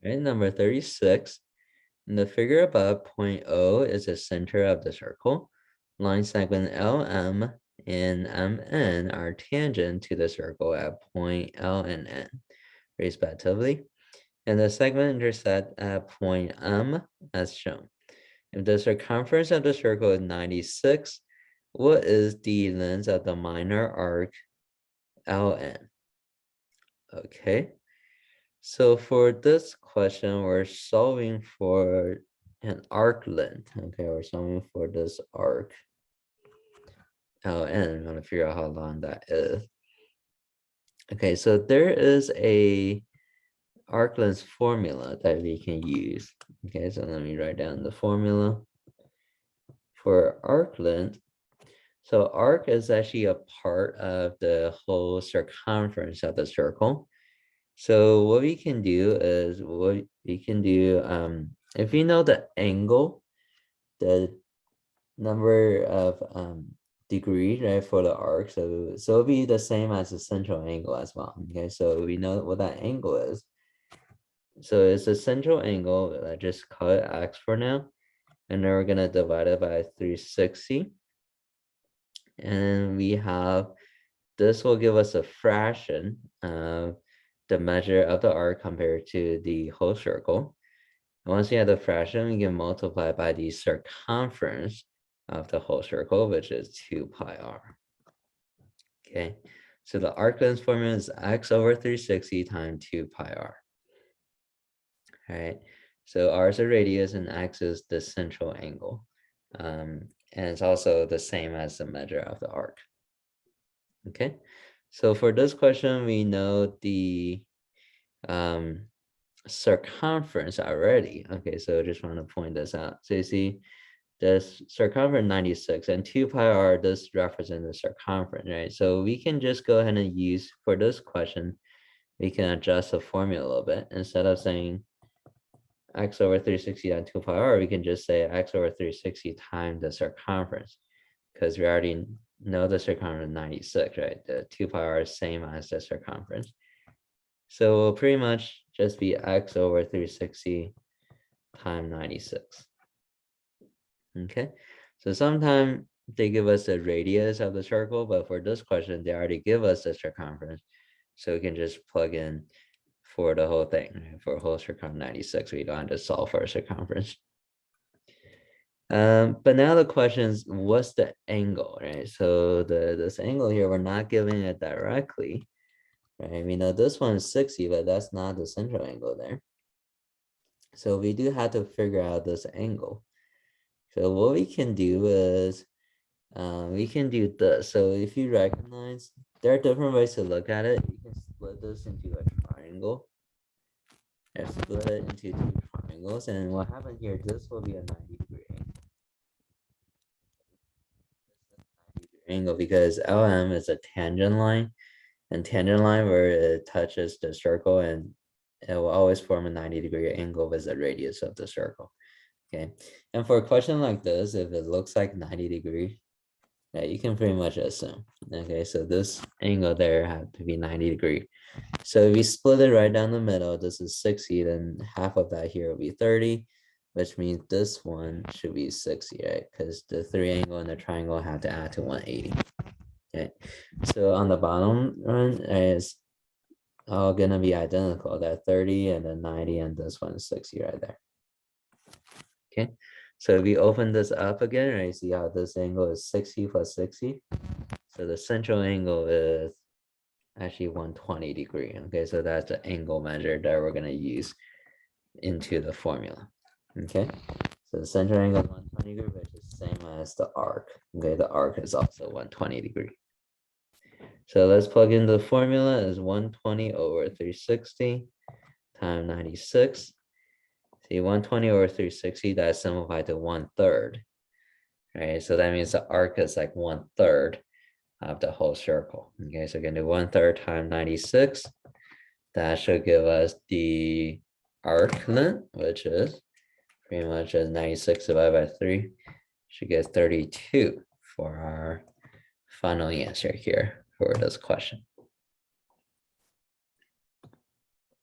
Right, number 36. In the figure above, point O is the center of the circle. Line segment LM and MN are tangent to the circle at point L and N, respectively. And the segment intersect at point M as shown. If the circumference of the circle is 96, what is the length of the minor arc LN? Okay. So for this question, we're solving for an arc length. Okay, we're solving for this arc LN. We want to figure out how long that is. Okay, so there is a arc length formula that we can use. Okay, so let me write down the formula for arc length. So arc is actually a part of the whole circumference of the circle. So what we can do is if we know the angle, the number of degrees, right, for the arc, so it'll be the same as the central angle as well. Okay, so we know what that angle is. So it's the central angle. I just call it x for now, and then we're gonna divide it by 360, and we have this will give us a fraction of the measure of the arc compared to the whole circle. And once we have the fraction, we can multiply by the circumference of the whole circle, which is 2 pi r. Okay, so the arc length formula is x over 360 times 2 pi r. All right, so r is the radius and x is the central angle. And it's also the same as the measure of the arc. Okay, so for this question, we know the circumference already. Okay, so I just want to point this out. So you see this circumference 96 and 2 pi r, this represents the circumference, right? So we can just go ahead and use, for this question, we can adjust the formula a little bit. Instead of saying x over 360 on 2 pi r, we can just say x over 360 times the circumference, because we already know the circumference 96, right? The 2 pi r is same as the circumference. So it'll pretty much just be x over 360 times 96. Okay, so sometimes they give us the radius of the circle, but for this question, they already give us the circumference. So we can just plug in for the whole thing, right? For a whole circumference 96, we don't have to solve for a circumference. But now the question is, what's the angle, right? So this angle here, we're not giving it directly, right? We know this one is 60, but that's not the central angle there. So we do have to figure out this angle. So what we can do is we can do this. So if you recognize, there are different ways to look at it. You can split this into a triangle and split it into two triangles. And what happened here, this will be a 90-degree angle because LM is a tangent line, and tangent line where it touches the circle, and it will always form a 90-degree angle with the radius of the circle. Okay, and for a question like this, if it looks like 90 degrees, yeah, you can pretty much assume. Okay, so this angle there had to be 90 degrees. So if we split it right down the middle, this is 60, then half of that here will be 30, which means this one should be 60, right? Because the three angle and the triangle have to add to 180. Okay, so on the bottom one is all gonna be identical, that 30 and then 90, and this one is 60 right there. Okay, so if we open this up again, right, see how this angle is 60 plus 60. So the central angle is actually 120 degree. Okay, so that's the angle measure that we're gonna use into the formula. Okay, so the central angle is 120 degree, which is the same as the arc. Okay, the arc is also 120 degree. So let's plug in the formula is 120 over 360 times 96. See, 120 over 360, that's simplified to 1/3. Right, so that means the arc is like 1/3 of the whole circle. Okay, so we're gonna do 1/3 times 96. That should give us the arc length, which is pretty much as 96 divided by 3. Should get 32 for our final answer here for this question.